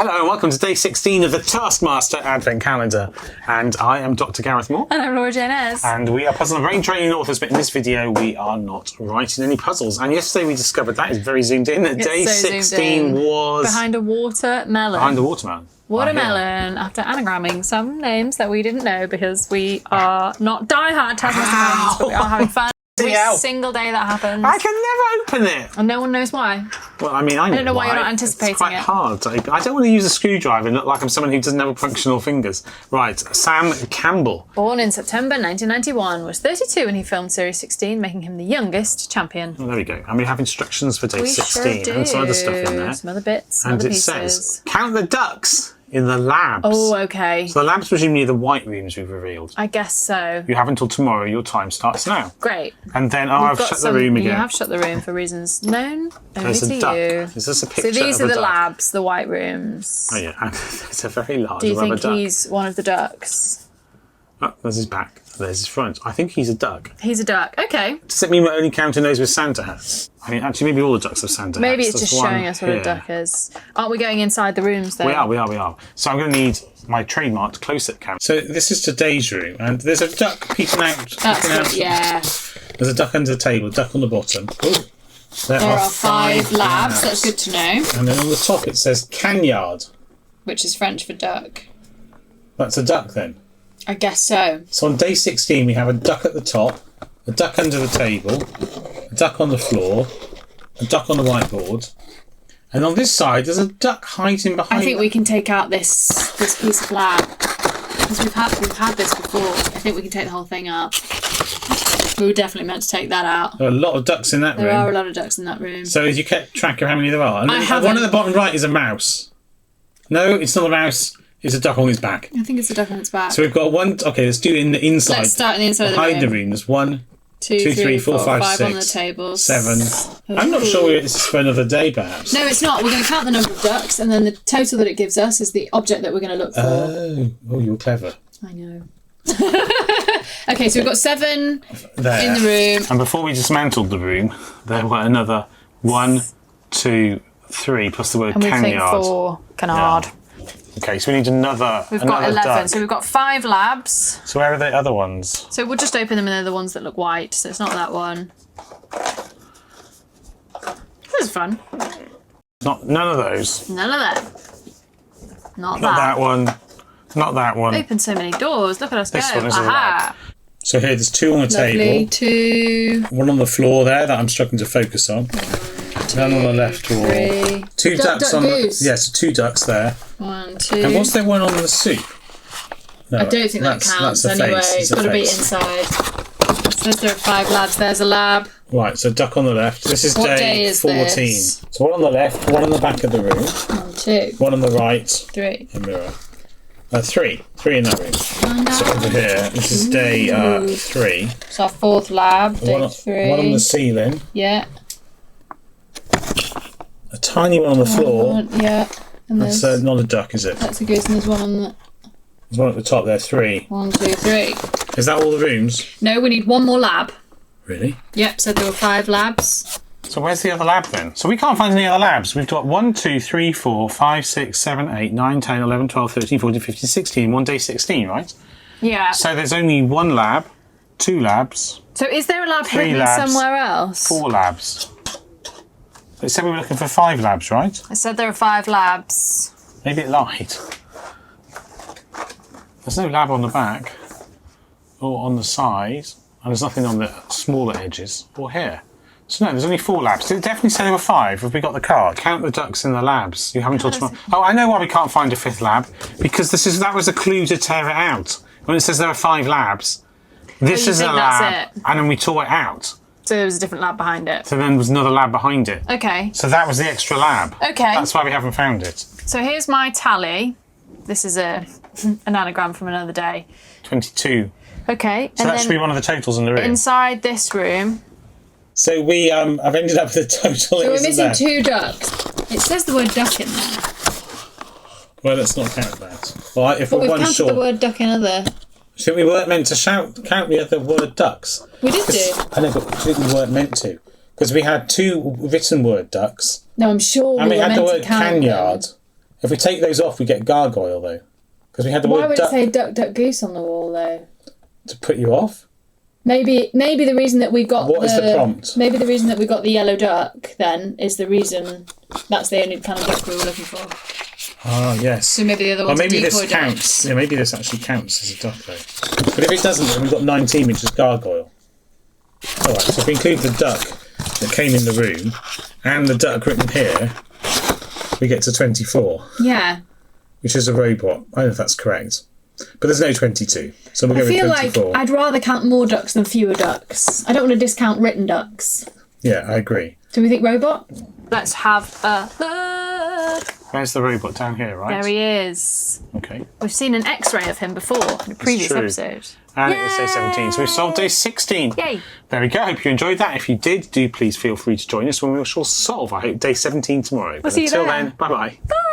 Hello and welcome to day 16 of the Taskmaster Advent Calendar. And I am Dr. Gareth Moore. And I'm Laura Jane Ayres. And we are puzzle and brain training authors, but in this video we are not writing any puzzles. And yesterday we discovered that is very zoomed in. That day 16 was... behind a watermelon. Behind a watermelon. Watermelon, after anagramming some names that we didn't know because we are not diehard Taskmaster fans, but we are having fun. Every single day that happens. I can never open it. And no one knows why. Well, I mean, I don't know why you're not anticipating it's quite hard. I don't want to use a screwdriver and look like I'm someone who doesn't have functional fingers. Right, Sam Campbell. Born in September 1991, was 32 when he filmed Series 16, making him the youngest champion. Well, there we go. And we have instructions for day 16 sure do. And some other stuff in there. Some other bits, and other it pieces. says, count the ducks in the labs. Oh, okay. So the labs presumably are the white rooms we've revealed. I guess so. You have until tomorrow. Your time starts now. Great. And then, I've shut the room again. You have shut the room for reasons known only There's to a duck. you. Is this a picture of a duck? So these are the labs, the white rooms. Oh yeah, and it's a very large Do you rubber think duck. he's one of the ducks? Oh, there's his back. There's his front. I think he's a duck. He's a duck. Okay. Does it mean we're only counting those with Santa hats? I mean, actually, maybe all the ducks have Santa hats. Maybe it's There's just showing us what a duck is. Aren't we going inside the rooms though? We are. So I'm going to need my trademarked close-up camera. So this is today's room, and there's a duck peeking out. Yeah. There's a duck under the table, a duck on the bottom. Ooh. There are 5 labs. That's good to know. And then on the top it says canyard. Which is French for duck. That's a duck then. I guess so. So on day 16 we have a duck at the top, a duck under the table, a duck on the floor, a duck on the whiteboard, and on this side there's a duck hiding behind. I think we can take out this piece of lab because we've had this before. I think we can take the whole thing out. We were definitely meant to take that out. There are a lot of ducks in that room. There are a lot of ducks in that room. So have you kept track of how many there are? And I haven't. One at the bottom right is a mouse. No, it's not a mouse. It's a duck on its back. I think it's a duck on its back. So we've got one. Okay, let's do it in the inside. Let's start in the inside of the room. Behind the room, there's 1, 2, 3, 4, 5, 6, on the table. 7. I'm not sure this is for another day, perhaps. No, it's not. We're going to count the number of ducks, and then the total that it gives us is the object that we're going to look for. Oh, you're clever. I know. Okay, so we've got 7 there in the room. And before we dismantled the room, there were another 1, 2, 3 plus the word and we canyard. think 4 canard. Yeah. Okay, so we need another. We've got 11. Duck. So we've got 5 labs. So where are the other ones? So we'll just open them, and they're the ones that look white. So it's not that one. This is fun. None of those. None of that. Not that one. Not that one. Open so many doors. Look at us This go. one is a Aha. So here, there's 2 on the Lovely. table. 2. 1 on the floor there that I'm struggling to focus on. 1 on the left wall. 3. 2 ducks on the... Yes, 2 ducks there. 1, 2. And what's there one on the soup? No, I don't think that counts anyway. It's got to be inside. It says there are 5 labs. There's a lab. Right, so duck on the left. This is What day day is 14. this? So 1 on the left, 1 on the back of the room, 1, 2. 1 on the right, 3. a mirror. 3 in that room. So over here, this is day 3. It's our 4th lab, day 3. 1 on the ceiling, Yeah. a tiny one on the floor. Yeah. And That's there's, not a duck, is it? that's a goose, and there's one on the... There's 1 at the top there, 3. 1, 2, 3. Is that all the rooms? No, we need 1 more lab. Really? Yep, so there were 5 labs. So where's the other lab then? So we can't find any other labs. We've got 1, 2, 3, 4, 5, 6, 7, 8, 9, 10, 11, 12, 13, 14, 15, 16. One day 16, right? Yeah. So there's only 1 lab, 2 labs, So is there a lab 3 hidden labs, somewhere else? 4 labs. It said we were looking for 5 labs, right? I said there are 5 labs. Maybe it lied. There's no lab on the back or on the side, and there's nothing on the smaller edges or here. So no, there's only 4 labs. Did it definitely say there were 5? Have we got the card? Count the ducks in the labs. You haven't told tomorrow. Oh, I know why we can't find a 5th lab. Because that was a clue to tear it out. When it says there are 5 labs, this is a lab, and then we tore it out. So there was a different lab behind it. So then there was another lab behind it. Okay. So that was the extra lab. Okay. That's why we haven't found it. So here's my tally. This is an anagram from another day. 22. Okay. So that should be one of the totals in the room. Inside this room. So we have ended up with a total. So we're missing 2 ducks. It says the word duck in there. Well, let's not count that. Well, if But we're we've one counted short, the word duck in other. so we weren't meant to count the other word ducks. We did do. I know, but we weren't meant to because we had 2 written word ducks, No, I'm sure and we were had the meant word to count canyard, them. If we take those off, we get gargoyle, though. Because we had the Why word would it duck say duck, duck, goose on the wall, though? to put you off. Maybe the reason that we got What is the prompt? Maybe the reason that we got the yellow duck then is the reason that's the only kind of duck we were looking for. Ah, yes. So maybe the other one's maybe decoy this duck. counts. Yeah, maybe this actually counts as a duck, though. But if it doesn't, then we've got 19, which is gargoyle. All right, so if we include the duck that came in the room and the duck written here, we get to 24. Yeah. Which is a robot. I don't know if that's correct. But there's no 22. So we'll go I with feel 24. like I'd rather count more ducks than fewer ducks. I don't want to discount written ducks. Yeah, I agree. Do we think robot? Let's have a look. Where's the robot? Down here, right? There he is. Okay. We've seen an X-ray of him before in a previous true. episode. And it's day 17, so we've solved day 16. Yay. There we go. Hope you enjoyed that. If you did, do please feel free to join us when we shall solve, I hope, day 17 tomorrow. But see you until there. then, bye-bye. Bye.